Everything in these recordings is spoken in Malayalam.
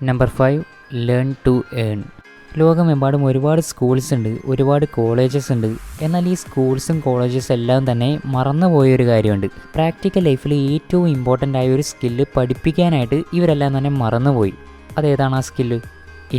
Number 5 learn to earn. ലോകമെമ്പാടും ഒരുപാട് സ്കൂൾസ് ഉണ്ട്, ഒരുപാട് കോളേജസ് ഉണ്ട്. എന്നാൽ ഈ സ്കൂൾസും കോളേജസും എല്ലാം തന്നെ മറന്നുപോയൊരു കാര്യമുണ്ട്. പ്രാക്ടിക്കൽ ലൈഫിൽ ഏറ്റവും ഇമ്പോർട്ടൻ്റ് ആയ ഒരു സ്കില്ല് പഠിപ്പിക്കാനായിട്ട് ഇവരെല്ലാം തന്നെ മറന്നുപോയി. അതേതാണ് ആ സ്കില്ല്?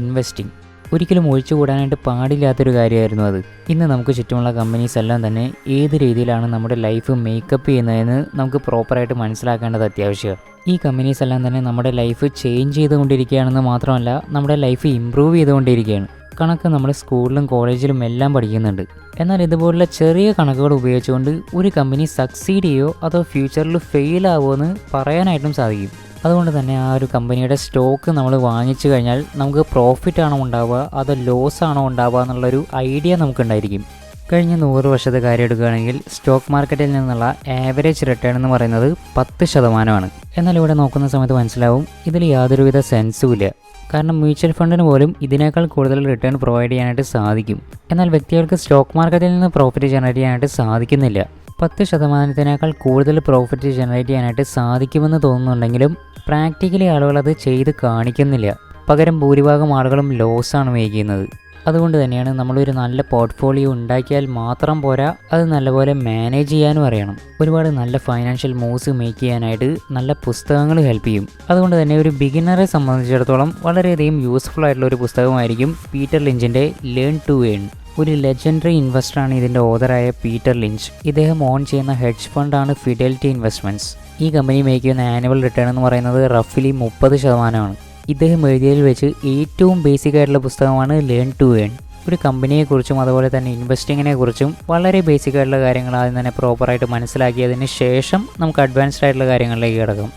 ഇൻവെസ്റ്റിംഗ്. ഒരിക്കലും ഒഴിച്ചുകൂടാനായിട്ട് പാടില്ലാത്തൊരു കാര്യമായിരുന്നു അത്. ഇന്ന് നമുക്ക് ചുറ്റുമുള്ള കമ്പനീസ് എല്ലാം തന്നെ ഏത് രീതിയിലാണ് നമ്മുടെ ലൈഫ് മേക്കപ്പ് ചെയ്യുന്നതെന്ന് നമുക്ക് പ്രോപ്പറായിട്ട് മനസ്സിലാക്കേണ്ടത് അത്യാവശ്യമാണ്. ഈ കമ്പനീസ് എല്ലാം തന്നെ നമ്മുടെ ലൈഫ് ചേഞ്ച് ചെയ്തുകൊണ്ടിരിക്കുകയാണെന്ന് മാത്രമല്ല, നമ്മുടെ ലൈഫ് ഇമ്പ്രൂവ് ചെയ്തുകൊണ്ടിരിക്കുകയാണ്. കണക്ക് നമ്മൾ സ്കൂളിലും കോളേജിലും എല്ലാം പഠിക്കുന്നുണ്ട്. എന്നാൽ ഇതുപോലുള്ള ചെറിയ കണക്കുകൾ ഉപയോഗിച്ചുകൊണ്ട് ഒരു കമ്പനി സക്സീഡ് ചെയ്യുമോ അതോ ഫ്യൂച്ചറിൽ ഫെയിൽ ആവുമോ എന്ന് പറയാനായിട്ടും സാധിക്കും. അതുകൊണ്ട് തന്നെ ആ ഒരു കമ്പനിയുടെ സ്റ്റോക്ക് നമ്മൾ വാങ്ങിച്ചു കഴിഞ്ഞാൽ നമുക്ക് പ്രോഫിറ്റ് ആണോ ഉണ്ടാവുക അതോ ലോസ് ആണോ ഉണ്ടാവുക എന്നുള്ളൊരു ഐഡിയ നമുക്കുണ്ടായിരിക്കും. കഴിഞ്ഞ 100 വർഷത്തെ കാര്യം എടുക്കുകയാണെങ്കിൽ സ്റ്റോക്ക് മാർക്കറ്റിൽ നിന്നുള്ള ആവറേജ് റിട്ടേൺ എന്ന് പറയുന്നത് 10%. എന്നാൽ ഇവിടെ നോക്കുന്ന സമയത്ത് മനസ്സിലാവും ഇതിൽ യാതൊരുവിധ സെൻസും ഇല്ല. കാരണം മ്യൂച്വൽ ഫണ്ടിന് പോലും ഇതിനേക്കാൾ കൂടുതൽ റിട്ടേൺ പ്രൊവൈഡ് ചെയ്യാനായിട്ട് സാധിക്കും. എന്നാൽ വ്യക്തികൾക്ക് സ്റ്റോക്ക് മാർക്കറ്റിൽ നിന്ന് പ്രോഫിറ്റ് ജനറേറ്റ് ചെയ്യാനായിട്ട് സാധിക്കുന്നില്ല. 10%-നേക്കാൾ കൂടുതൽ പ്രോഫിറ്റ് ജനറേറ്റ് ചെയ്യാനായിട്ട് സാധിക്കുമെന്ന് തോന്നുന്നുണ്ടെങ്കിലും പ്രാക്ടിക്കലി ആളുകൾ അത് ചെയ്ത് കാണിക്കുന്നില്ല. പകരം ഭൂരിഭാഗം ആളുകളും ലോസാണ് മേക്ക് ചെയ്യുന്നത്. അതുകൊണ്ട് തന്നെയാണ് നമ്മളൊരു നല്ല പോർട്ട്ഫോളിയോ ഉണ്ടാക്കിയാൽ മാത്രം പോരാ, അത് നല്ലപോലെ മാനേജ് ചെയ്യാനും അറിയണം. ഒരുപാട് നല്ല ഫൈനാൻഷ്യൽ മൂവ്സ് മേക്ക് ചെയ്യാനായിട്ട് നല്ല പുസ്തകങ്ങൾ ഹെൽപ്പ് ചെയ്യും. അതുകൊണ്ട് തന്നെ ഒരു ബിഗിനറെ സംബന്ധിച്ചിടത്തോളം വളരെയധികം യൂസ്ഫുൾ ആയിട്ടുള്ള ഒരു പുസ്തകമായിരിക്കും പീറ്റർ ലിഞ്ചിൻ്റെ ലേൺ ടു ഏൺ. ഒരു ലെജൻഡറി ഇൻവെസ്റ്ററാണ് ഇതിൻ്റെ ഓതറായ പീറ്റർ ലിഞ്ച്. ഇദ്ദേഹം ഓൺ ചെയ്യുന്ന ഹെഡ്ജ് ഫണ്ടാണ് ഫിഡലിറ്റി ഇൻവെസ്റ്റ്മെൻറ്റ്സ്. ഈ കമ്പനി മേക്ക് ചെയ്യുന്ന ആനുവൽ റിട്ടേൺ എന്ന് പറയുന്നത് റഫ്ലി 30%. ഇദ്ദേഹം എഴുതിയതിൽ വെച്ച് ഏറ്റവും ബേസിക് ആയിട്ടുള്ള പുസ്തകമാണ് ലേൺ ടു ഏൺ. ഒരു കമ്പനിയെക്കുറിച്ചും അതുപോലെ തന്നെ ഇൻവെസ്റ്റിങ്ങിനെ കുറിച്ചും വളരെ ബേസിക് ആയിട്ടുള്ള കാര്യങ്ങൾ ആദ്യം തന്നെ പ്രോപ്പറായിട്ട് മനസ്സിലാക്കിയതിന് ശേഷം നമുക്ക് അഡ്വാൻസ്ഡ് ആയിട്ടുള്ള കാര്യങ്ങളിലേക്ക് കിടക്കാം.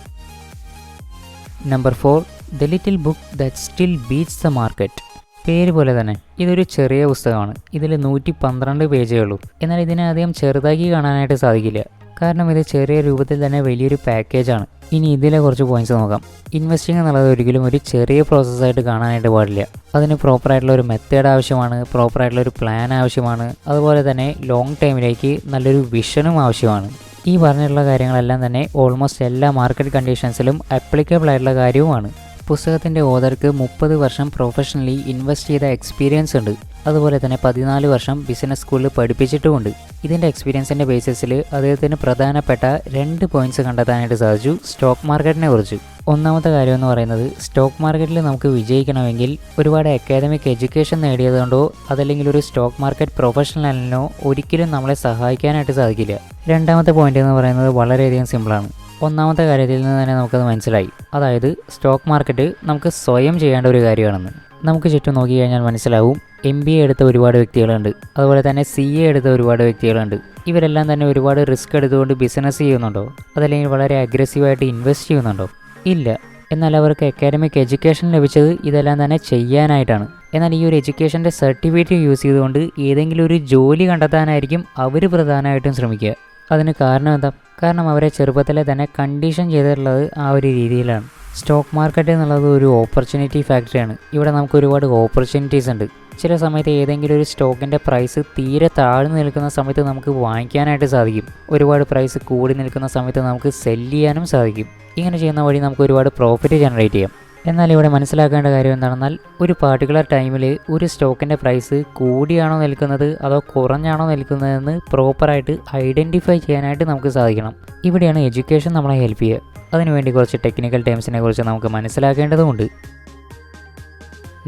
Number 4 the little book that still beats the market. പേര് പോലെ തന്നെ ഇതൊരു ചെറിയ പുസ്തകമാണ്. ഇതിൽ 112 പേജേ ഉള്ളൂ. എന്നാൽ ഇതിനെ അധികം ചെറുതാക്കി കാണാനായിട്ട് സാധിക്കില്ല. കാരണം ഇത് ചെറിയ രൂപത്തിൽ തന്നെ വലിയൊരു പാക്കേജാണ്. ഇനി ഇതിലെ കുറച്ച് പോയിന്റ്സ് നോക്കാം. ഇൻവെസ്റ്റിംഗ് എന്നുള്ളത് ഒരിക്കലും ഒരു ചെറിയ പ്രോസസ്സായിട്ട് കാണാനായിട്ട് പാടില്ല. അതിന് പ്രോപ്പറായിട്ടുള്ള ഒരു മെത്തേഡ് ആവശ്യമാണ്, പ്രോപ്പറായിട്ടുള്ള ഒരു പ്ലാൻ ആവശ്യമാണ്. അതുപോലെ തന്നെ ലോങ് ടൈമിലേക്ക് നല്ലൊരു വിഷനും ആവശ്യമാണ്. ഈ പറഞ്ഞിട്ടുള്ള കാര്യങ്ങളെല്ലാം തന്നെ ഓൾമോസ്റ്റ് എല്ലാ മാർക്കറ്റ് കണ്ടീഷൻസിലും ആപ്ലിക്കബിൾ ആയിട്ടുള്ള കാര്യവുമാണ്. പുസ്തകത്തിൻ്റെ ഓതർക്ക് 30 വർഷം പ്രൊഫഷണലി ഇൻവെസ്റ്റ് ചെയ്ത എക്സ്പീരിയൻസ് ഉണ്ട്. അതുപോലെ തന്നെ 14 വർഷം ബിസിനസ് സ്കൂളിൽ പഠിപ്പിച്ചിട്ടുമുണ്ട്. ഇതിൻ്റെ എക്സ്പീരിയൻസിൻ്റെ ബേസിസിൽ അദ്ദേഹത്തിന് പ്രധാനപ്പെട്ട 2 പോയിന്റ്സ് കണ്ടെത്താനായിട്ട് സാധിച്ചു സ്റ്റോക്ക് മാർക്കറ്റിനെ കുറിച്ച്. ഒന്നാമത്തെ കാര്യം എന്ന് പറയുന്നത്, സ്റ്റോക്ക് മാർക്കറ്റിൽ നമുക്ക് വിജയിക്കണമെങ്കിൽ ഒരുപാട് അക്കാദമിക് എഡ്യൂക്കേഷൻ നേടിയതുകൊണ്ടോ അതല്ലെങ്കിൽ ഒരു സ്റ്റോക്ക് മാർക്കറ്റ് പ്രൊഫഷണലിനോ ഒരിക്കലും നമ്മളെ സഹായിക്കാനായിട്ട് സാധിക്കില്ല. രണ്ടാമത്തെ പോയിന്റ് എന്ന് പറയുന്നത് വളരെയധികം സിമ്പിളാണ്. ഒന്നാമത്തെ കാര്യത്തിൽ നിന്ന് തന്നെ നമുക്കത് മനസ്സിലായി. അതായത് സ്റ്റോക്ക് മാർക്കറ്റ് നമുക്ക് സ്വയം ചെയ്യേണ്ട ഒരു കാര്യമാണെന്ന്. നമുക്ക് ചുറ്റും നോക്കി കഴിഞ്ഞാൽ മനസ്സിലാവും MBA എടുത്ത ഒരുപാട് വ്യക്തികളുണ്ട്, അതുപോലെ തന്നെ CA എടുത്ത ഒരുപാട് വ്യക്തികളുണ്ട്. ഇവരെല്ലാം തന്നെ ഒരുപാട് റിസ്ക് എടുത്തുകൊണ്ട് ബിസിനസ് ചെയ്യുന്നുണ്ടോ അതല്ലെങ്കിൽ വളരെ അഗ്രസീവായിട്ട് ഇൻവെസ്റ്റ് ചെയ്യുന്നുണ്ടോ? ഇല്ല. എന്നാൽ അവർക്ക് അക്കാഡമിക് എഡ്യൂക്കേഷൻ ലഭിച്ചത് ഇതെല്ലാം തന്നെ ചെയ്യാനായിട്ടാണ്. എന്നാൽ ഈ ഒരു എഡ്യൂക്കേഷൻ്റെ സർട്ടിഫിക്കറ്റ് യൂസ് ചെയ്തുകൊണ്ട് ഏതെങ്കിലും ഒരു ജോലി കണ്ടെത്താനായിരിക്കും അവർ പ്രധാനമായിട്ടും ശ്രമിക്കുക. അതിന് കാരണം എന്താ? കാരണം അവരെ ചെറുപ്പത്തിലെ തന്നെ കണ്ടീഷൻ ചെയ്തിട്ടുള്ളത് ആ ഒരു രീതിയിലാണ്. സ്റ്റോക്ക് മാർക്കറ്റ് എന്നുള്ളത് ഒരു ഓപ്പർച്യൂണിറ്റി ഫാക്ടറിയാണ്. ഇവിടെ നമുക്ക് ഒരുപാട് ഓപ്പർച്യൂണിറ്റീസ് ഉണ്ട്. ചില സമയത്ത് ഏതെങ്കിലും ഒരു സ്റ്റോക്കിൻ്റെ പ്രൈസ് തീരെ താഴ്ന്നു നിൽക്കുന്ന സമയത്ത് നമുക്ക് വാങ്ങിക്കാനായിട്ട് സാധിക്കും. ഒരുപാട് പ്രൈസ് കൂടി നിൽക്കുന്ന സമയത്ത് നമുക്ക് സെല്ല് ചെയ്യാനും സാധിക്കും. ഇങ്ങനെ ചെയ്യുന്ന വഴി നമുക്ക് ഒരുപാട് പ്രോഫിറ്റ് ജനറേറ്റ് ചെയ്യാം. എന്നാൽ ഇവിടെ മനസ്സിലാക്കേണ്ട കാര്യം എന്താണെന്നാൽ, ഒരു പാർട്ടിക്കുലർ ടൈമിൽ ഒരു സ്റ്റോക്കിൻ്റെ പ്രൈസ് കൂടിയാണോ നിൽക്കുന്നത് അതോ കുറഞ്ഞാണോ നിൽക്കുന്നതെന്ന് പ്രോപ്പറായിട്ട് ഐഡൻറ്റിഫൈ ചെയ്യാനായിട്ട് നമുക്ക് സാധിക്കണം. ഇവിടെയാണ് എഡ്യൂക്കേഷൻ നമ്മളെ ഹെൽപ്പ് ചെയ്യുക. അതിനുവേണ്ടി കുറച്ച് ടെക്നിക്കൽ ടേംസിനെ കുറിച്ച് നമുക്ക് മനസ്സിലാക്കേണ്ടതുണ്ട്.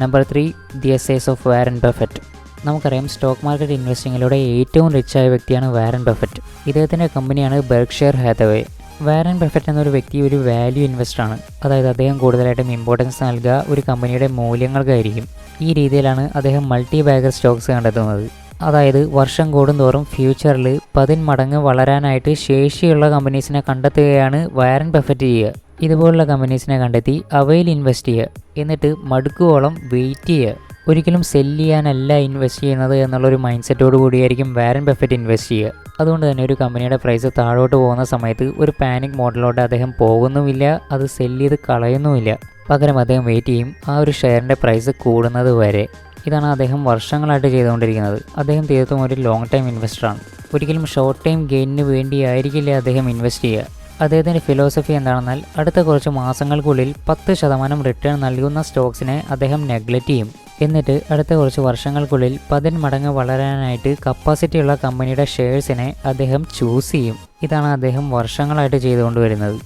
Number 3 the essays of Warren Buffett. നമുക്കറിയാം സ്റ്റോക്ക് മാർക്കറ്റ് ഇൻവെസ്റ്റിങ്ങിലൂടെ ഏറ്റവും റിച്ചായ വ്യക്തിയാണ് വാരൻ ബഫറ്റ്. ഇദ്ദേഹത്തിൻ്റെ കമ്പനിയാണ് ബെർക്ക്ഷയർ ഹാത്തവേ. വാരൻ ബഫറ്റ് എന്നൊരു വ്യക്തി ഒരു വാല്യൂ ഇൻവെസ്റ്ററാണ്. അതായത് അദ്ദേഹം കൂടുതലായിട്ടും ഇമ്പോർട്ടൻസ് നൽകുക ഒരു കമ്പനിയുടെ മൂല്യങ്ങൾക്കായിരിക്കും. ഈ രീതിയിലാണ് അദ്ദേഹം മൾട്ടി ബാഗർ സ്റ്റോക്സ് കണ്ടെത്തുന്നത്. അതായത് വർഷം കൂടുന്തോറും ഫ്യൂച്ചറിൽ 10 മടങ്ങ് വളരാനായിട്ട് ശേഷിയുള്ള കമ്പനീസിനെ കണ്ടെത്തുകയാണ് വാരൻ ബഫറ്റ് ചെയ്യുക. ഇതുപോലുള്ള കമ്പനീസിനെ കണ്ടെത്തി അവയിൽ ഇൻവെസ്റ്റ് ചെയ്യുക. എന്നിട്ട് മടുക്കുവോളം വെയിറ്റ് ചെയ്യുക. ഒരിക്കലും സെല്ല് ചെയ്യാനല്ല ഇൻവെസ്റ്റ് ചെയ്യുന്നത് എന്നുള്ളൊരു മൈൻഡ് സെറ്റോട് കൂടിയായിരിക്കും വാരൻ ബഫറ്റ് ഇൻവെസ്റ്റ് ചെയ്യുക. അതുകൊണ്ട് തന്നെ ഒരു കമ്പനിയുടെ പ്രൈസ് താഴോട്ട് പോകുന്ന സമയത്ത് ഒരു പാനിക് മോഡലോട്ട് അദ്ദേഹം പോകുന്നുമില്ല, അത് സെല്ല് ചെയ്ത് കളയുന്നുമില്ല. പകരം അദ്ദേഹം വെയിറ്റ് ചെയ്യും ആ ഒരു ഷെയറിൻ്റെ പ്രൈസ് കൂടുന്നത് വരെ. ഇതാണ് അദ്ദേഹം വർഷങ്ങളായിട്ട് ചെയ്തുകൊണ്ടിരിക്കുന്നത്. അദ്ദേഹം തീർത്തും ഒരു ലോങ് ടൈം ഇൻവെസ്റ്ററാണ്. ഒരിക്കലും ഷോർട്ട് ടൈം ഗെയിനിന് വേണ്ടിയായിരിക്കില്ല അദ്ദേഹം ഇൻവെസ്റ്റ് ചെയ്യുക. അദ്ദേഹത്തിൻ്റെ ഫിലോസഫി എന്താണെന്നാൽ അടുത്ത കുറച്ച് മാസങ്ങൾക്കുള്ളിൽ 10% റിട്ടേൺ നൽകുന്ന സ്റ്റോക്സിനെ അദ്ദേഹം നെഗ്ലക്റ്റ് ചെയ്യും. എന്നിട്ട് അടുത്ത കുറച്ച് വർഷങ്ങൾക്കുള്ളിൽ 10 മടങ്ങ് വളരാനായിട്ട് കപ്പാസിറ്റിയുള്ള കമ്പനിയുടെ ഷെയർസിനെ അദ്ദേഹം ചൂസ് ചെയ്യും. ഇതാണ് അദ്ദേഹം വർഷങ്ങളായിട്ട് ചെയ്തുകൊണ്ടുവരുന്നത്.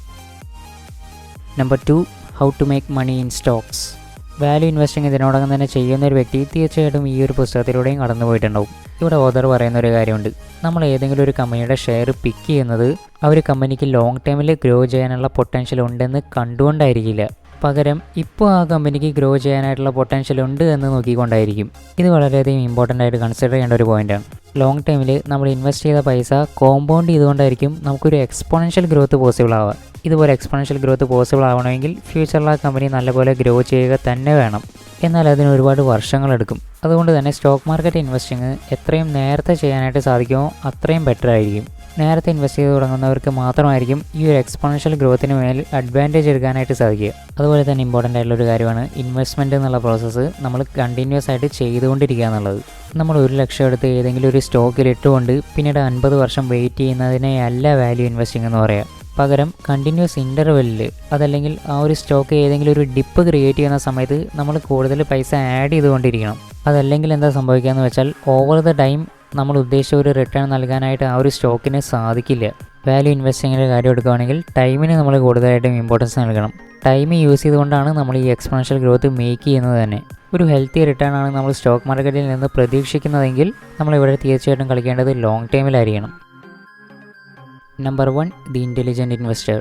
Number 2, how to make money in stocks. Value investing ഇതിനോടകം തന്നെ ചെയ്യുന്ന ഒരു വ്യക്തി തീർച്ചയായിട്ടും ഈ ഒരു പുസ്തകത്തിലൂടെയും കടന്നു പോയിട്ടുണ്ടാവും. ഇവിടെ ഓതർ പറയുന്ന ഒരു കാര്യമുണ്ട്, നമ്മൾ ഏതെങ്കിലും ഒരു കമ്പനിയുടെ ഷെയർ പിക്ക് ചെയ്യുന്നത് ആ ഒരു കമ്പനിക്ക് ലോങ് ടൈമിൽ ഗ്രോ ചെയ്യാനുള്ള പൊട്ടൻഷ്യൽ ഉണ്ടെന്ന് കണ്ടുകൊണ്ടായിരിക്കില്ല, പകരം ഇപ്പോൾ ആ കമ്പനിക്ക് ഗ്രോ ചെയ്യാനായിട്ടുള്ള പൊട്ടൻഷ്യൽ ഉണ്ട് എന്ന് നോക്കിക്കൊണ്ടായിരിക്കും. ഇത് വളരെയധികം ഇമ്പോർട്ടൻ്റ് ആയിട്ട് കൺസിഡർ ചെയ്യേണ്ട ഒരു പോയിൻ്റാണ്. ലോങ് ടൈമിൽ നമ്മൾ ഇൻവെസ്റ്റ് ചെയ്ത പൈസ കോമ്പൗണ്ട് ചെയ്തുകൊണ്ടായിരിക്കും നമുക്കൊരു എക്സ്പോണൻഷ്യൽ ഗ്രോത്ത് പോസിബിൾ ആവുക. ഇതുപോലെ എക്സ്പോണൻഷ്യൽ ഗ്രോത്ത് പോസിബിൾ ആവണമെങ്കിൽ ഫ്യൂച്ചറിൽ ആ കമ്പനി നല്ലപോലെ ഗ്രോ ചെയ്യുക തന്നെ വേണം. എന്നാൽ അതിന് ഒരുപാട് വർഷങ്ങളെടുക്കും. അതുകൊണ്ട് തന്നെ സ്റ്റോക്ക് മാർക്കറ്റ് ഇൻവെസ്റ്റിംഗ് എത്രയും നേരത്തെ ചെയ്യാനായിട്ട് സാധിക്കുമോ അത്രയും ബെറ്റർ ആയിരിക്കും. നേരത്തെ ഇൻവെസ്റ്റ് ചെയ്ത് തുടങ്ങുന്നവർക്ക് മാത്രമായിരിക്കും ഈ ഒരു എക്സ്പോണൻഷ്യൽ ഗ്രോത്തിന് മേൽ അഡ്വാൻറ്റേജ് എടുക്കാനായിട്ട് സാധിക്കുക. അതുപോലെ തന്നെ ഇമ്പോർട്ടൻ്റ് ആയിട്ടുള്ളൊരു കാര്യമാണ് ഇൻവെസ്റ്റ്മെൻറ്റ് എന്നുള്ള പ്രോസസ്സ് നമ്മൾ കണ്ടിന്യൂസ് ആയിട്ട് ചെയ്തുകൊണ്ടിരിക്കുക എന്നുള്ളത്. നമ്മൾ 1 ലക്ഷം എടുത്ത് ഏതെങ്കിലും ഒരു സ്റ്റോക്കിൽ ഇട്ടുകൊണ്ട് പിന്നീട് 50 വർഷം വെയിറ്റ് ചെയ്യുന്നതിനെ അല്ല വാല്യൂ ഇൻവെസ്റ്റിംഗ് എന്ന് പറയുക. പകരം കണ്ടിന്യൂസ് ഇൻ്റർവെല്ലിൽ അതല്ലെങ്കിൽ ആ ഒരു സ്റ്റോക്ക് ഏതെങ്കിലും ഒരു ഡിപ്പ് ക്രിയേറ്റ് ചെയ്യുന്ന സമയത്ത് നമ്മൾ കൂടുതൽ പൈസ ആഡ് ചെയ്തുകൊണ്ടിരിക്കണം. അതല്ലെങ്കിൽ എന്താ സംഭവിക്കുകയെന്ന് വെച്ചാൽ ഓവർ ദ ടൈം നമ്മൾ ഉദ്ദേശിച്ച ഒരു റിട്ടേൺ നൽകാനായിട്ട് ആ ഒരു സ്റ്റോക്കിന് സാധിക്കില്ല. വാല്യൂ ഇൻവെസ്റ്റിങ്ങിൻ്റെ കാര്യം എടുക്കുകയാണെങ്കിൽ ടൈമിന് നമ്മൾ കൂടുതലായിട്ടും ഇമ്പോർട്ടൻസ് നൽകണം. ടൈം യൂസ് ചെയ്തുകൊണ്ടാണ് നമ്മൾ ഈ എക്സ്പോണൻഷ്യൽ ഗ്രോത്ത് മേക്ക് ചെയ്യുന്നത് തന്നെ. ഒരു ഹെൽത്തി റിട്ടേൺ ആണ് നമ്മൾ സ്റ്റോക്ക് മാർക്കറ്റിൽ നിന്ന് പ്രതീക്ഷിക്കുന്നതെങ്കിൽ നമ്മളിവിടെ തീർച്ചയായിട്ടും കളിക്കേണ്ടത് ലോങ് ടൈമിലായിരിക്കണം. Number 1, the intelligent investor.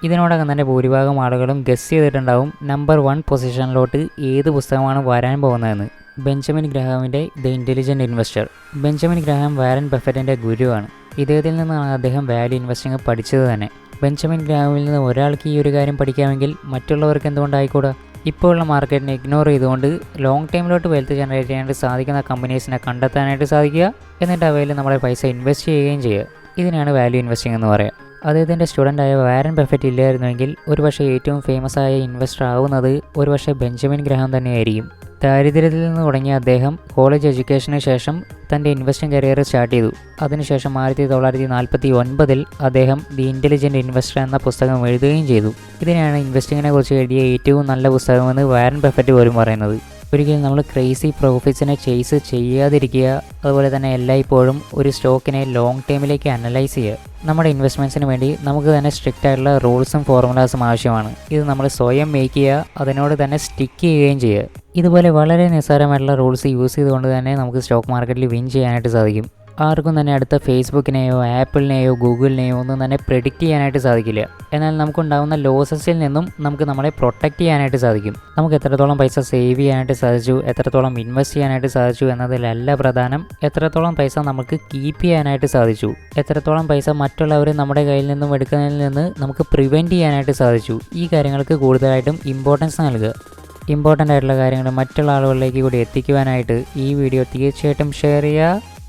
ഇതിനോടകം തന്നെ ഭൂരിഭാഗം ആളുകളും ഗസ് ചെയ്തിട്ടുണ്ടാവും നമ്പർ 1 പൊസിഷനിലോട്ട് ഏത് പുസ്തകമാണ് വരാൻ പോകുന്നതെന്ന്. ബെഞ്ചമിൻ ഗ്രഹാമിൻ്റെ the intelligent investor. Benjamin Graham Warren ബഫറ്റിൻ്റെ ഗുരുവാണ്. ഇദ്ദേഹത്തിൽ നിന്നാണ് അദ്ദേഹം വാല്യൂ ഇൻവെസ്റ്റിംഗ് പഠിച്ചത് തന്നെ. ബെഞ്ചമിൻ ഗ്രഹാമിൽ നിന്ന് ഒരാൾക്ക് ഈ ഒരു കാര്യം പഠിക്കാമെങ്കിൽ മറ്റുള്ളവർക്ക് എന്തുകൊണ്ടായിക്കൂടാ? ഇപ്പോഴുള്ള മാർക്കറ്റിനെ ഇഗ്നോർ ചെയ്തുകൊണ്ട് ലോങ് ടൈമിലോട്ട് വെൽത്ത് ജനറേറ്റ് ചെയ്യാനായിട്ട് സാധിക്കുന്ന കമ്പനീസിനെ കണ്ടെത്താനായിട്ട് സാധിക്കുക, എന്നിട്ട് അവയിൽ നമ്മുടെ പൈസ ഇൻവെസ്റ്റ് ചെയ്യുകയും ചെയ്യുക. ഇതിനാണ് വാല്യൂ ഇൻവെസ്റ്റിംഗ് എന്ന് പറയുക. അദ്ദേഹത്തിൻ്റെ സ്റ്റുഡൻ്റായ വാരൻ ബഫറ്റ് ഇല്ലായിരുന്നുവെങ്കിൽ ഒരുപക്ഷെ ഏറ്റവും ഫേമസ് ആയ ഇൻവെസ്റ്റർ ആവുന്നത് ഒരുപക്ഷെ ബെഞ്ചമിൻ ഗ്രഹാം തന്നെയായിരിക്കും. ദാരിദ്ര്യത്തിൽ നിന്ന് തുടങ്ങിയ അദ്ദേഹം കോളേജ് എഡ്യൂക്കേഷന് ശേഷം തൻ്റെ ഇൻവെസ്റ്റിംഗ് കരിയർ സ്റ്റാർട്ട് ചെയ്തു. അതിനുശേഷം 1949 അദ്ദേഹം ദി ഇൻ്റലിജൻറ്റ് ഇൻവെസ്റ്റർ എന്ന പുസ്തകം എഴുതുകയും ചെയ്തു. ഇതിനെയാണ് ഇൻവെസ്റ്റിങ്ങിനെ കുറിച്ച് എഴുതിയ ഏറ്റവും നല്ല പുസ്തകമെന്ന് വാരൻ ബഫറ്റ് പോലും പറയുന്നത്. ഒരിക്കലും നമ്മൾ ക്രേസി പ്രോഫിറ്റ്സിനെ ചേസ് ചെയ്യാതിരിക്കുക. അതുപോലെ തന്നെ എല്ലായ്പ്പോഴും ഒരു സ്റ്റോക്കിനെ ലോങ് ടൈമിലേക്ക് അനലൈസ് ചെയ്യുക. നമ്മുടെ ഇൻവെസ്റ്റ്മെൻറ്റ്സിന് വേണ്ടി നമുക്ക് തന്നെ സ്ട്രിക്റ്റ് ആയിട്ടുള്ള റൂൾസും ഫോർമുലാസും ആവശ്യമാണ്. ഇത് നമ്മൾ സ്വയം മേക്ക് ചെയ്യുക, അതിനോട് തന്നെ സ്റ്റിക്ക് ചെയ്യുകയും ചെയ്യുക. ഇതുപോലെ വളരെ നിസ്സാരമായിട്ടുള്ള റൂൾസ് യൂസ് ചെയ്തുകൊണ്ട് തന്നെ നമുക്ക് സ്റ്റോക്ക് മാർക്കറ്റിൽ വിൻ ചെയ്യാനായിട്ട് സാധിക്കും. ആർക്കും തന്നെ അടുത്ത ഫേസ്ബുക്കിനെയോ ആപ്പിളിനെയോ ഗൂഗിളിനെയോ ഒന്നും തന്നെ പ്രെഡിക്റ്റ് ചെയ്യാനായിട്ട് സാധിക്കില്ല. എന്നാൽ നമുക്കുണ്ടാകുന്ന ലോസസിൽ നിന്നും നമുക്ക് നമ്മളെ പ്രൊട്ടക്റ്റ് ചെയ്യാനായിട്ട് സാധിക്കും. നമുക്ക് എത്രത്തോളം പൈസ സേവ് ചെയ്യാനായിട്ട് സാധിച്ചു, എത്രത്തോളം ഇൻവെസ്റ്റ് ചെയ്യാനായിട്ട് സാധിച്ചു എന്നതിലല്ല പ്രധാനം, എത്രത്തോളം പൈസ നമുക്ക് കീപ്പ് ചെയ്യാനായിട്ട് സാധിച്ചു, എത്രത്തോളം പൈസ മറ്റുള്ളവർ നമ്മുടെ കയ്യിൽ നിന്നും എടുക്കുന്നതിൽ നിന്ന് നമുക്ക് പ്രിവെൻറ്റ് ചെയ്യാനായിട്ട് സാധിച്ചു. ഈ കാര്യങ്ങൾക്ക് കൂടുതലായിട്ടും ഇമ്പോർട്ടൻസ് നൽകുക. ഇമ്പോർട്ടൻ്റ് ആയിട്ടുള്ള കാര്യങ്ങൾ മറ്റുള്ള ആളുകളിലേക്ക് കൂടി എത്തിക്കുവാനായിട്ട് ഈ വീഡിയോ തീർച്ചയായിട്ടും ഷെയർ ചെയ്യുക.